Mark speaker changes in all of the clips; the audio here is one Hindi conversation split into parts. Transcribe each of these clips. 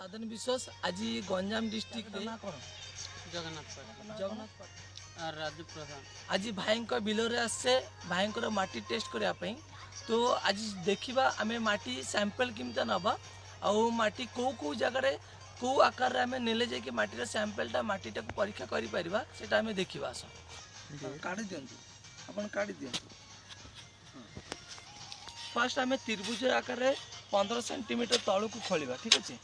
Speaker 1: साधन विश्वास आज गंजाम डिस्ट्रिक्ट
Speaker 2: जगन्नाथ
Speaker 1: जगन्नाथ
Speaker 2: और राजू प्रधान
Speaker 1: आज भाई बिलरे आसे भाई माटी टेस्ट करने तो आज देखा आम माटी सैंपल केमता नवा आउ माटी कौ कौ जगार कौ आकार आम नेले जाकि माटीर सैंपलटा माटीटा को परीक्षा करा आम देखा आस काढ़ी दिंतु आप काढ़ी दिंतु फास्ट आम त्रिभुज आकार 15 सेंटीमीटर तलू को खोलिबा ठीक अच्छे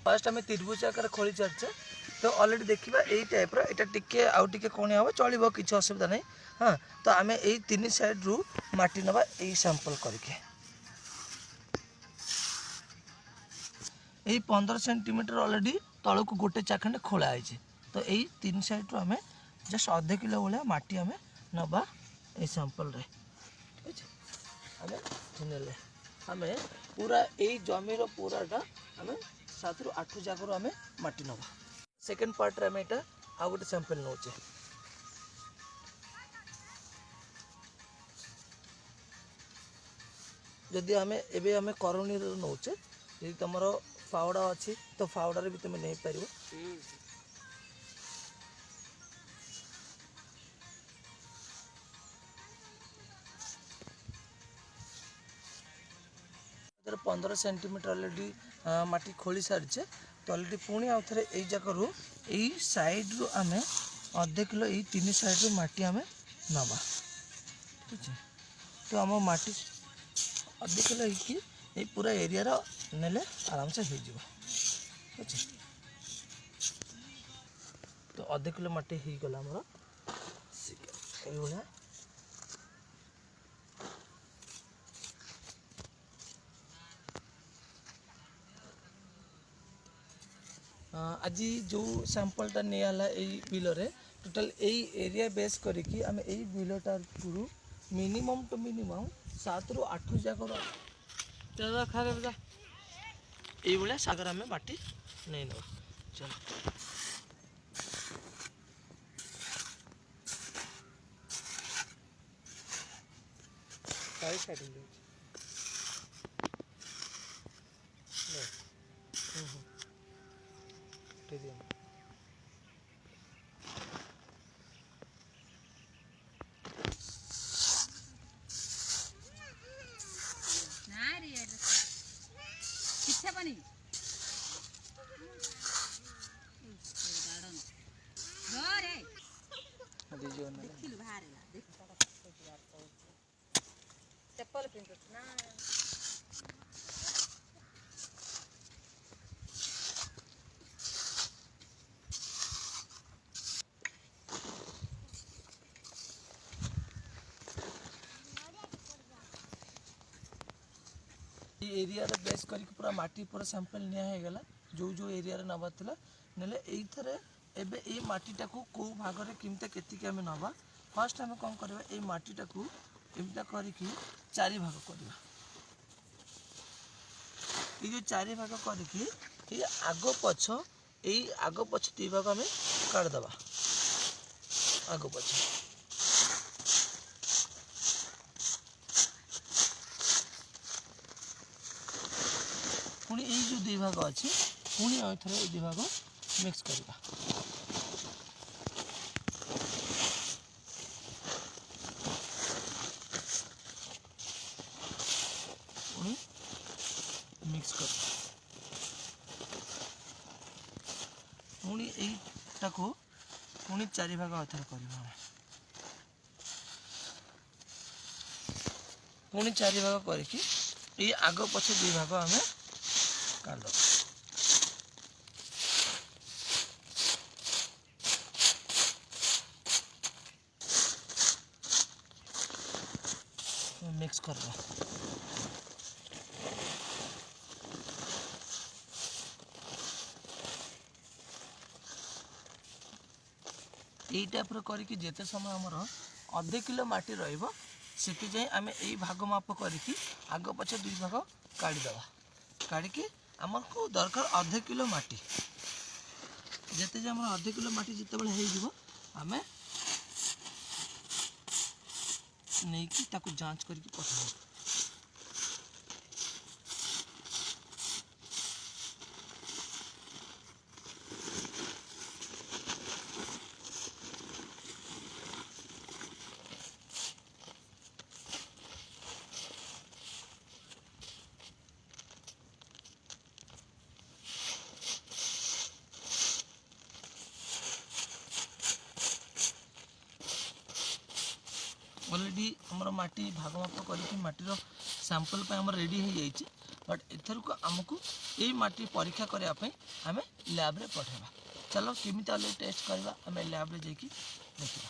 Speaker 1: फास्ट आम त्रिभुज आकार खोली सारी तो अलरेडी देखा यही टाइप्र यहाँ टे आउ टे कौन हम चलो किसी असुविधा नहीं हाँ तो आम यही 3 साइड रु माटी नवा यही सैंपल करके यही 15 सेंटीमीटर अलरेडी तल को गोटे चाखंडे खोला है तो यही 3 साइड रु आम जस्ट अध किलो भाया माटी आम नवा ये सैंपल रे ठीक है आम पूरा यही जमीर पूराटा आम 7 रु 8 जगह आम माटी नवा सेकेंड पार्ट रे आम यहाँ आउ गोटे सैंपल नौचे जदि आम एबे आम करणी नौचे यदि तुम फावड़ा अच्छी तो फावड़ारे भी तुम नहीं पार इधर 15 सेंटीमीटर अलरेडी माटी खोली सारी तो अलरेडी पुणी आउ थे यही जगह यही साइड रु आम अधे किलो यही 3 साइड रु माटी आम नवा ठीक है तो आम माटी अधे किलो यही पूरा एरिया नेले आराम से हो ठीक है तो अधे किलो माटी हो गला आमर भाया आज जो सैंपलटा निला बिलरे टोटाल यही एरिया बेस करिकी आम यही बिलटा मिनिमम टू मिनिमम 7 रु 8 जगह ये सागर आम माटी नहीं ना चलो चप्पल पिंधुना एरिया बेस कर पूरा माटी पूरा सैंपल निगला जो जो एरिया नवा नेले एबे ए माटीटा को कौ भाग में केमता केतिक आम नवा फास्ट आम कौन करवा ये माटीटा को एमता करके 4 भाग करवा ये जो 4 भाग करके आग पछ यही आग पछ 2 भाग आम काटदबा आग पछ पुणी यही जो 2 भाग अच्छी पुणी आउ थे ये 2 भाग मिक्स करवा मिक्स कर पुणी यहीटा को पुणी 4 भाग अथर कर पुणी 4 भाग करके ये आग पछ 2 भाग आम काट मिक्स करवा यही टाइप्र करके जिते समय आमर अधे किलो माटी रही आम यही भाग माप करके आग पछ 2 भाग काढ़ीदे काढ़ी आमको दरकार अधे किलो माटी जिते जे आम अधे किलो माटी जिते हो आम नहीं कि ताकू जांच करके पठाओ। ऑलरेडी हमर माटी भाग माप करके माटीर सैंपल पे हम रेडी हो जाइए बट एथर को आमको यही माटी परीक्षा करने आम लैब रे पठेबा। चलो केमी टेस्ट करवा आम लैब रे जाकि देखा।